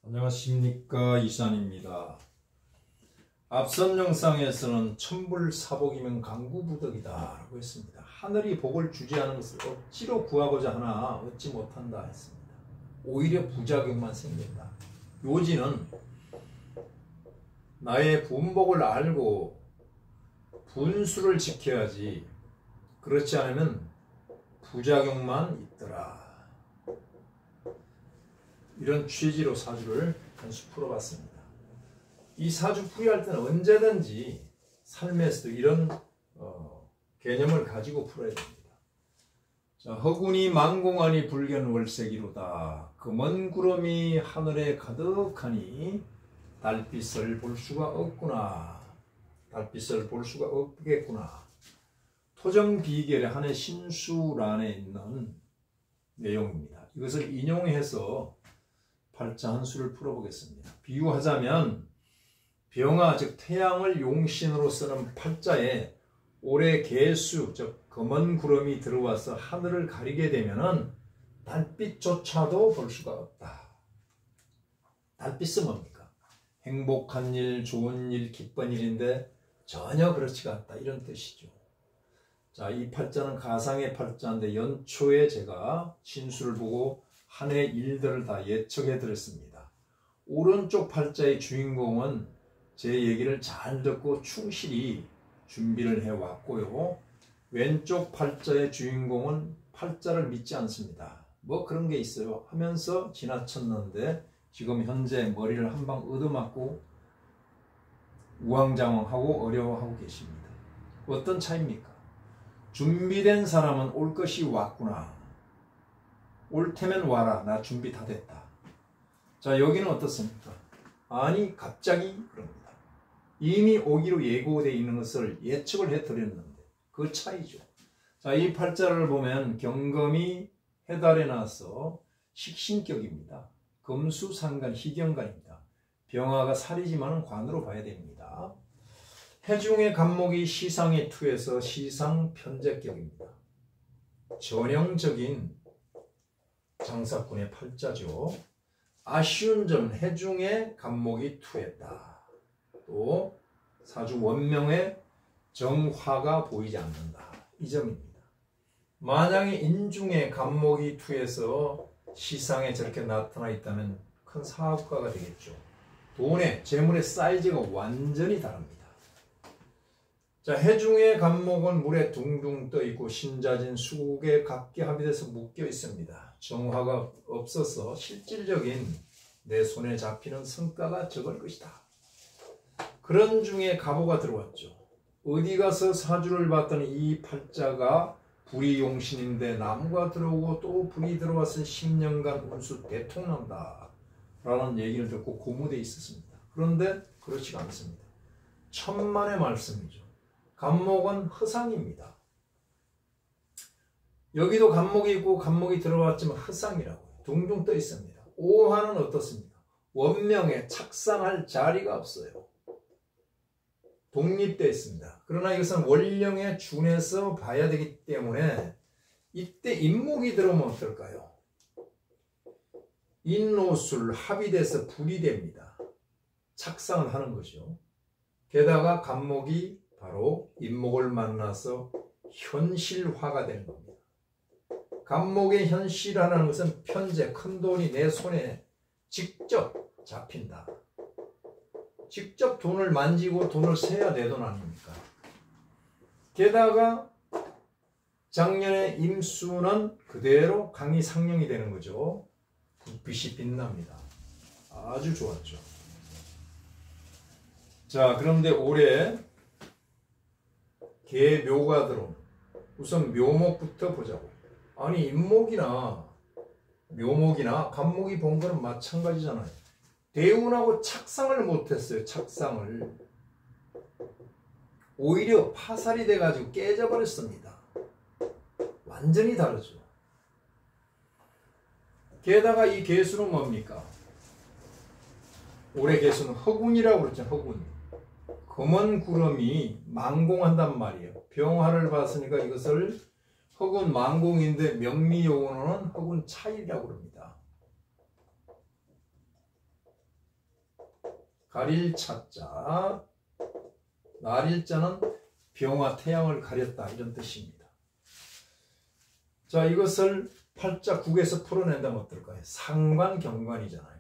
안녕하십니까, 이산입니다. 앞선 영상에서는 천불사복이면 강구부덕이다 라고 했습니다. 하늘이 복을 주지 않은 것을 억지로 구하고자 하나 얻지 못한다 했습니다. 오히려 부작용만 생긴다. 요지는 나의 분복을 알고 분수를 지켜야지, 그렇지 않으면 부작용만 있더라. 이런 취지로 사주를 한 수 풀어봤습니다. 이 사주 풀이할 때는 언제든지 삶에서도 이런 개념을 가지고 풀어야 됩니다. 자, 허군이 만공하니 불견월색이로다. 금은 구름이 하늘에 가득하니 달빛을 볼 수가 없구나. 달빛을 볼 수가 없겠구나. 토정비결의 한해 신수란에 있는 내용입니다. 이것을 인용해서 팔자 한 수를 풀어보겠습니다. 비유하자면 병화, 즉 태양을 용신으로 쓰는 팔자에 올해 개수, 즉 검은 구름이 들어와서 하늘을 가리게 되면은 달빛조차도 볼 수가 없다. 달빛은 뭡니까? 행복한 일, 좋은 일, 기쁜 일인데 전혀 그렇지가 않다, 이런 뜻이죠. 자, 이 팔자는 가상의 팔자인데 연초에 제가 신수를 보고 한 해 일들을 다 예측해 드렸습니다. 오른쪽 팔자의 주인공은 제 얘기를 잘 듣고 충실히 준비를 해왔고요. 왼쪽 팔자의 주인공은 팔자를 믿지 않습니다. 뭐 그런 게 있어요 하면서 지나쳤는데 지금 현재 머리를 한 방 얻어맞고 우왕좌왕하고 어려워하고 계십니다. 어떤 차이입니까? 준비된 사람은 올 것이 왔구나. 올 테면 와라. 나 준비 다 됐다. 자, 여기는 어떻습니까? 아니, 갑자기 그럽니다. 이미 오기로 예고되어 있는 것을 예측을 해드렸는데 그 차이죠. 자, 이 팔자를 보면 경금이 해달에 나와서 식신격입니다. 금수상간, 희경간입니다. 병화가 살이지만 관으로 봐야 됩니다. 해중의 간목이 시상에 투해서 시상편재격입니다. 전형적인 장사꾼의 팔자죠. 아쉬운 점은 해중의 간목이 투했다. 또 사주 원명의 정화가 보이지 않는다. 이 점입니다. 만약에 인중의 간목이 투해서 시상에 저렇게 나타나 있다면 큰 사업가가 되겠죠. 돈의, 재물의 사이즈가 완전히 다릅니다. 자, 해중의 간목은 물에 둥둥 떠 있고 신자진 수국에 각기 합의돼서 묶여 있습니다. 정화가 없어서 실질적인 내 손에 잡히는 성과가 적을 것이다. 그런 중에 갑오가 들어왔죠. 어디 가서 사주를 봤더니 이 팔자가 불이 용신인데 나무가 들어오고 또 불이 들어와서 10년간 운수 대통난다 라는 얘기를 듣고 고무되어 있었습니다. 그런데 그렇지가 않습니다. 천만의 말씀이죠. 간목은 허상입니다. 여기도 간목이 있고 간목이 들어왔지만 허상이라고요. 둥둥 떠 있습니다. 오화는 어떻습니까? 원명에 착상할 자리가 없어요. 독립되어 있습니다. 그러나 이것은 원령에 준해서 봐야 되기 때문에 이때 인목이 들어오면 어떨까요? 인노술 합의돼서 불이 됩니다. 착상을 하는 거죠. 게다가 간목이 바로 인목을 만나서 현실화가 되는 겁니다. 간목의 현실화라는 것은 편재, 큰 돈이 내 손에 직접 잡힌다. 직접 돈을 만지고 돈을 세야 내 돈 아닙니까? 게다가 작년에 임수는 그대로 강이 상령이 되는 거죠. 불빛이 빛납니다. 아주 좋았죠. 자, 그런데 올해 개묘가 들어오는, 우선 묘목부터 보자고. 아니, 인목이나 묘목이나 간목이 본 거는 마찬가지잖아요. 대운하고 착상을 못했어요. 착상을. 오히려 파살이 돼가지고 깨져버렸습니다. 완전히 다르죠. 게다가 이 개수는 뭡니까? 올해 개수는 허군이라고 그랬잖아요. 허군. 검은 구름이 만공한단 말이에요. 병화를 봤으니까 이것을 허군 만공인데 명리용어로는 허군 차일이라고 합니다. 가릴 차자, 날일자는 병화 태양을 가렸다 이런 뜻입니다. 자, 이것을 팔자 국에서 풀어낸다면 어떨까요? 상관경관이잖아요.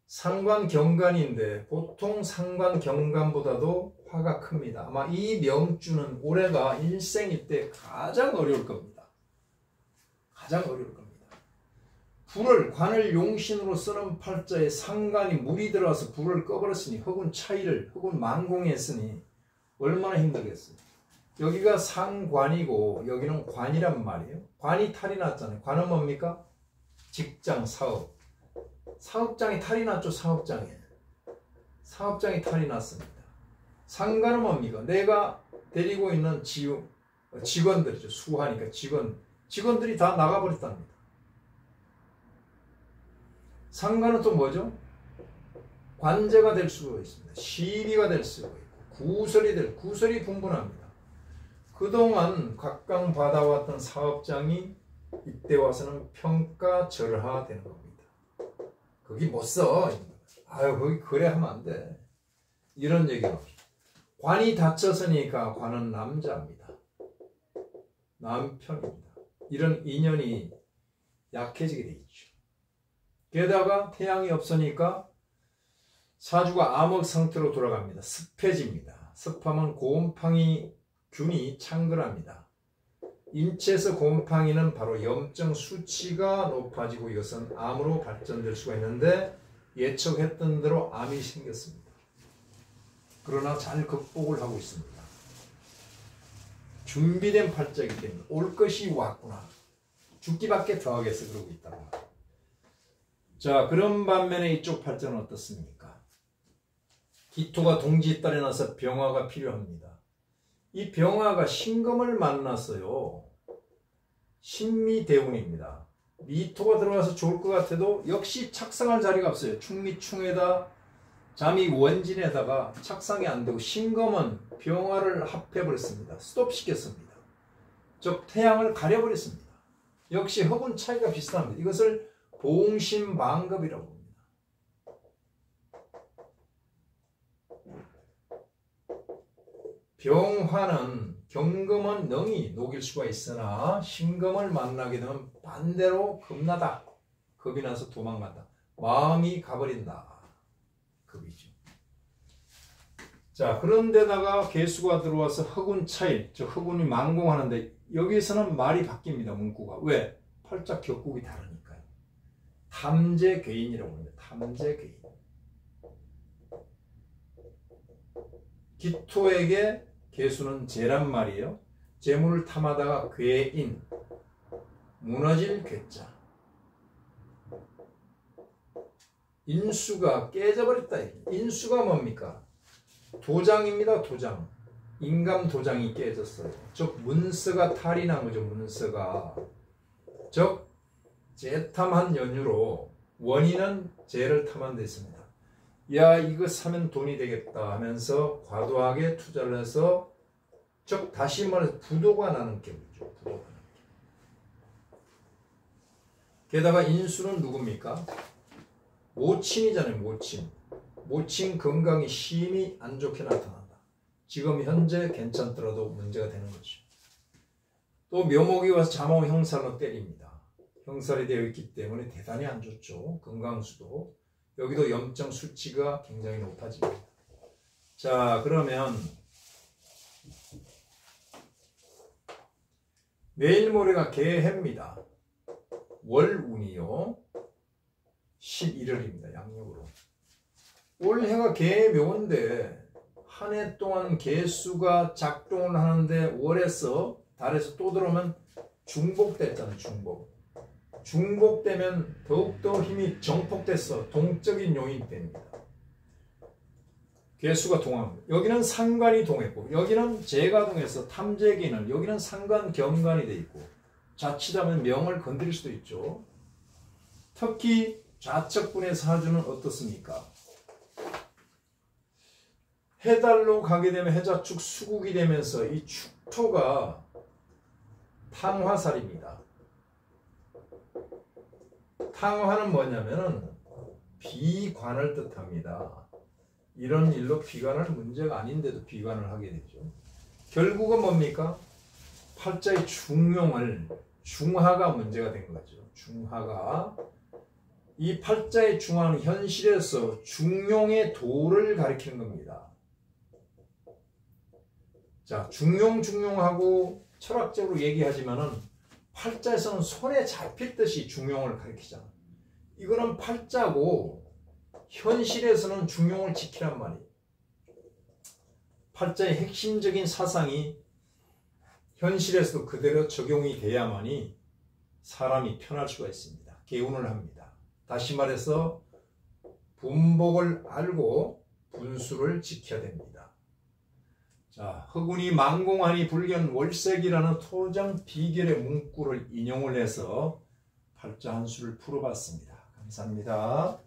상관경관인데 보통 상관경관보다도 화가 큽니다. 아마 이 명주는 올해가 일생일 때 가장 어려울 겁니다. 가장 어려울 겁니다. 불을 관을 용신으로 쓰는 팔자에 상관이 물이 들어와서 불을 꺼버렸으니 혹은 차이를 혹은 만공에 했으니 얼마나 힘들겠어요. 여기가 상관이고 여기는 관이란 말이에요. 관이 탈이 났잖아요. 관은 뭡니까? 직장, 사업. 사업장이 탈이 났죠. 사업장에. 사업장이 탈이 났습니다. 상관은 뭡니까? 내가 데리고 있는 직원들이죠. 수하니까 직원들이 다 나가버렸답니다. 상관은 또 뭐죠? 관제가 될 수가 있습니다. 시비가 될 수가 있고 구설이 분분합니다. 그동안 각광받아왔던 사업장이 이때 와서는 평가절하되는 겁니다. 거기 못 써. 아유, 거기 그래 하면 안 돼. 이런 얘기가 관이 닫혔으니까 관은 남자입니다. 남편입니다. 이런 인연이 약해지게 돼 있죠. 게다가 태양이 없으니까 사주가 암흑 상태로 돌아갑니다. 습해집니다. 습하면 곰팡이 균이 창궐합니다. 인체에서 곰팡이는 바로 염증 수치가 높아지고 이것은 암으로 발전될 수가 있는데 예측했던 대로 암이 생겼습니다. 그러나 잘 극복을 하고 있습니다. 준비된 팔자이기 때문에 올 것이 왔구나. 죽기밖에 더 하겠어 그러고 있다고. 자, 그런 반면에 이쪽 팔자는 어떻습니까? 기토가 동지에 딸에 나서 병화가 필요합니다. 이 병화가 신금을 만났어요. 신미대운입니다. 미토가 들어가서 좋을 것 같아도 역시 착상할 자리가 없어요. 충미충에다 잠이 원진에다가 착상이 안 되고 신금은 병화를 합해버렸습니다. 스톱시켰습니다. 즉 태양을 가려버렸습니다. 역시 허분 차이가 비슷합니다. 이것을 봉신망급이라고 합니다. 병화는 경금은 능히 녹일 수가 있으나 신금을 만나게 되면 반대로 겁나다. 겁이 나서 도망간다. 마음이 가버린다. 급이죠. 자, 그런데다가 개수가 들어와서 허군 차일, 즉 허군이 만공하는데 여기서는 말이 바뀝니다. 문구가. 왜? 팔자 격국이 다르니까요. 탐재괴인이라고 합니다. 탐재괴인. 기토에게 개수는 재란 말이에요. 재물을 탐하다가 괴인, 무너질 괴자. 인수가 깨져버렸다. 인수가 뭡니까? 도장입니다. 도장. 인감 도장이 깨졌어요. 즉 문서가 탈이 난 거죠. 문서가. 즉 재탐한 연유로 원인은 재를 탐한 데 있습니다. 야, 이거 사면 돈이 되겠다 하면서 과도하게 투자를 해서 즉 다시 말해서 부도가 나는 격이죠. 부도가 나는 격. 게다가 인수는 누굽니까? 모친이잖아요. 모친. 모친 건강이 심히 안 좋게 나타난다. 지금 현재 괜찮더라도 문제가 되는 거죠. 또 묘목이 와서 자몽 형살로 때립니다. 형살이 되어 있기 때문에 대단히 안 좋죠. 건강수도. 여기도 염증 수치가 굉장히 높아집니다. 자, 그러면 내일 모레가 개해입니다. 월운이요. 11월입니다. 양력으로. 올해가 개의 묘인데 한 해 동안 개수가 작동을 하는데 월에서 달에서 또 들어오면 중복됐잖아요. 중복되면 더욱더 힘이 정폭돼서 동적인 요인이 됩니다. 개수가 동합니다. 여기는 상관이 동했고 여기는 재가 동해서 탐재기는 여기는 상관 경관이 돼 있고 자칫하면 명을 건드릴 수도 있죠. 특히 좌측분의 사주는 어떻습니까? 해달로 가게 되면 해자축 수국이 되면서 이 축토가 탕화살입니다. 탕화는 뭐냐면은 비관을 뜻합니다. 이런 일로 비관할 문제가 아닌데도 비관을 하게 되죠. 결국은 뭡니까? 팔자의 중화가 문제가 된 거죠. 중화가. 이 팔자의 중화는 현실에서 중용의 도를 가리키는 겁니다. 자, 중용하고 철학적으로 얘기하지만은 팔자에서는 손에 잡힐 듯이 중용을 가리키잖아. 이거는 팔자고 현실에서는 중용을 지키란 말이에요. 팔자의 핵심적인 사상이 현실에서도 그대로 적용이 돼야만이 사람이 편할 수가 있습니다. 개운을 합니다. 다시 말해서 분복을 알고 분수를 지켜야 됩니다. 자, 허군이 망공하니 불견 월색이라는 토장 비결의 문구를 인용을 해서 팔자 한 수를 풀어봤습니다. 감사합니다.